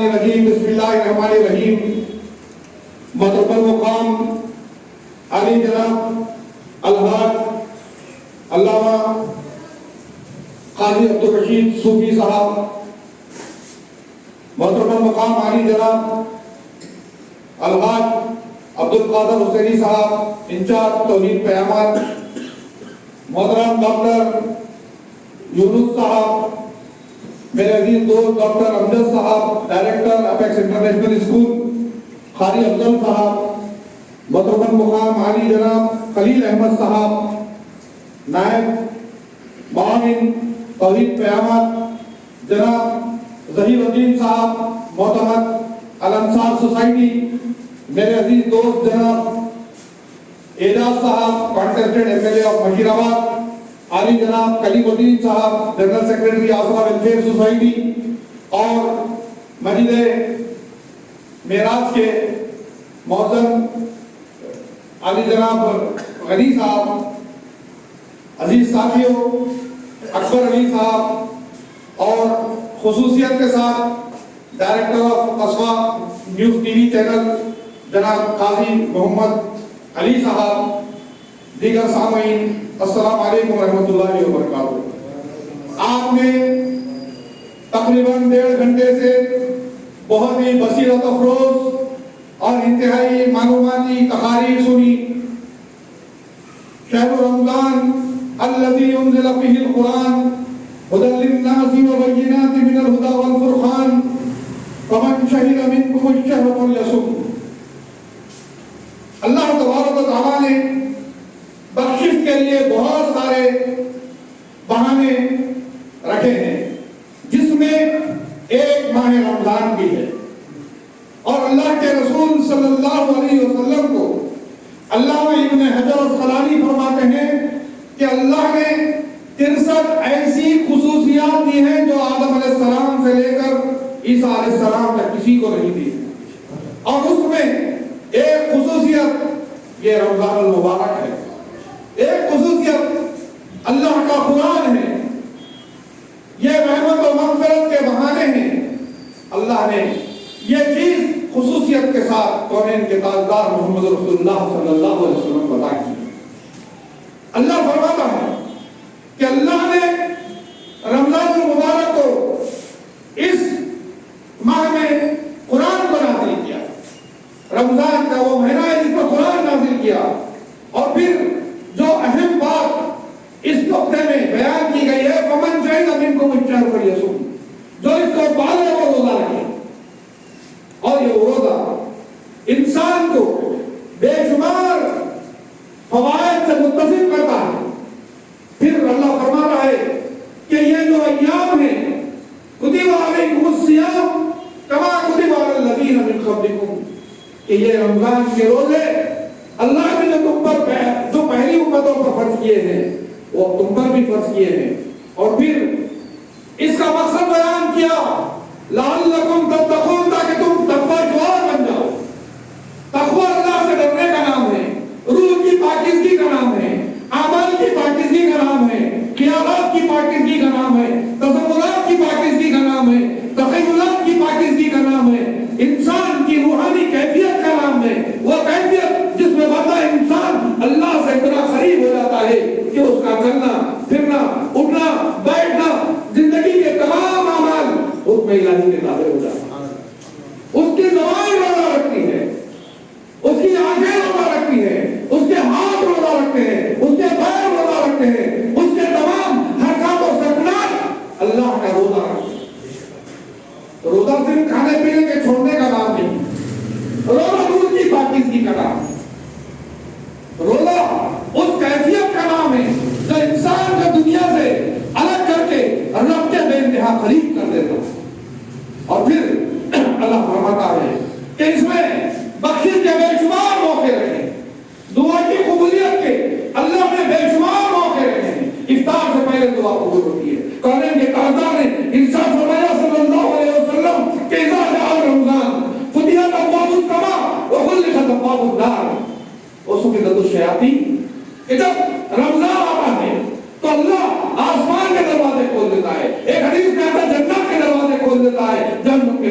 الشیطان الرجیم بسم اللہ الرحمن الرحیم. محترم المقام علی جناب الحاج علامہ قاضی عبدالرشید صوفی صاحب، محترم المقام علی جناب الحاج عبدالقادر حسینی صاحب انچارج توحید پیامات، محترم ڈاکٹر یونس صاحب، میرے عزیز دوست ڈاکٹر امجد صاحب ڈائریکٹر اپیکس انٹرنیشنل اسکول، قاری افضل صاحب، محترم المقام علی جناب خلیل احمد صاحب نائب معاون توحید پیامات، جناب ظہیر الدین صاحب معتمد الانصار سوسائٹی، میرے عزیز دوست جناب Ejaz sahab contested M L A of Basheerabad, Ali جناب Kaleemuddin sahab general secretary Aasra welfare society, اور مسجد معراج کے معظم علی جناب غنی صاحب، عزیز ساتھیوں اکبر علی صاحب، اور خصوصیت کے ساتھ ڈائریکٹر آف قصبہ نیوز ٹی وی چینل جناب قاضی محمد علی صاحب، دیگر سامعین السلام علیکم ورحمۃ اللہ وبرکاتہ. آپ نے تقریباً 1.5 گھنٹے سے بہت ہی بصیرت افروز اور انتہائی معلوماتی تقاریر سنی. شہر رمضان الذی انزل فیہ القرآن ھدی للناس وبینات من الھدی والفرقان فمن شہد منکم الشہر فلیصم. اللہ تبارک و تعالیٰ نے بخشش کے لیے بہت سارے بہانے رکھے ہیں، جس میں ایک ماہ رمضان بھی ہے. اور اللہ کے رسول صلی اللہ علیہ وسلم کو علامہ ابن حجر العسقلانی فرماتے ہیں کہ اللہ نے 63 ایسی خصوصیات دی ہیں جو آدم علیہ السلام سے لے کر عیسیٰ علیہ السلام تک کسی کو نہیں دی، اور اس میں ایک خصوصیت یہ رمضان المبارک ہے. ایک خصوصیت اللہ کا قرآن ہے. یہ رحمت و مغفرت کے بہانے ہیں. اللہ نے یہ چیز خصوصیت کے ساتھ کونین کے تاجدار محمد رسول اللہ صلی اللہ علیہ وسلم بتا کی. اللہ فرماتا ہے کہ اللہ نے رمضان المبارک کو اس ماہ میں قرآن کو نازل کیا. رمضان کا وہ مہینہ ہے جس میں قرآن نازل کیا. اور پھر جو اہم بات اس نقطے میں بیان کی گئی ہے فمن شہد منکم الشہر فلیصم، جو اس کو پالے وہ روزہ رکھے. اور یہ روزہ انسان کو بے شمار فوائد سے متصف کرتا ہے. پھر اللہ فرما رہا ہے کہ یہ جو ایام ہیں کتب علیکم الصیام کما کتب علی الذین من قبلکم، کہ یہ رمضان کے روزے اللہ نے جو تم پر جو پہلی امتوں پر فرض کیے ہیں وہ تم پر بھی فرض کیے ہیں. اور پھر اس کا مقصد بیان کیا لعلکم تتقون، تاکہ تم تقوی جوار بن جاؤ. تقوی اللہ سے ڈرنے کا نام ہے، روح کی پاکیزگی کا نام ہے، اعمال کی پاکیزگی کا نام ہے، خیالات کی پاکیزگی کا نام ہے، تصورات کی پاکیزگی کا نام ہے، تخیلات کی پاکیزگی کا نام ہے، انسان کی روحانی کیفیت کا نام ہے. وہ کیفیت جس میں بندہ انسان اللہ سے اتنا قریب ہو جاتا ہے کہ اس کا چلنا پھرنا اٹھنا بیٹھنا زندگی کے تمام اعمال حکم الہی کے تابع ہو جاتا ہے. اس کی زبان روزہ رکھتی ہے، اس کی آنکھیں روزہ رکھتی ہے، اس کے ہاتھ روزہ رکھتے ہیں، اس کے پیر روزہ رکھتے ہیں، اس کے تمام حرکات و سکنات اللہ کا روزہ رکھتے ہیں. روزہ صرف کھانے پینے کے چھوڑنے کا نام نہیں، روزہ روح کی پاکیزگی کا نام ہے. روزہ اس کیفیت کا نام ہے جو انسان کو دنیا سے الگ کر کے رب کے بے انتہا قریب کر دیتا ہے. اور پھر اللہ فرماتا ہے کہ اس میں بخشش کے بے شمار موقع رکھے، دعا کی قبولیت کے اللہ نے بے شمار موقع رکھے ہیں. افطار سے پہلے دعا قبول ہوتی ہے. کونین کے تاجدار نے ارشاد فرمایا صلی اللہ علیہ وسلم کہ اذا جاء رمضان فتحت ابواب السماء وغلقت ابواب النار وسفكت الشیاطین. کہ جب رمضان آتا ہے تو اللہ آسمان کے دروازے کھول دیتا ہے. ایک حدیث میں آتا ہے جنت کے دروازے کھول دیتا ہے، جہنم کے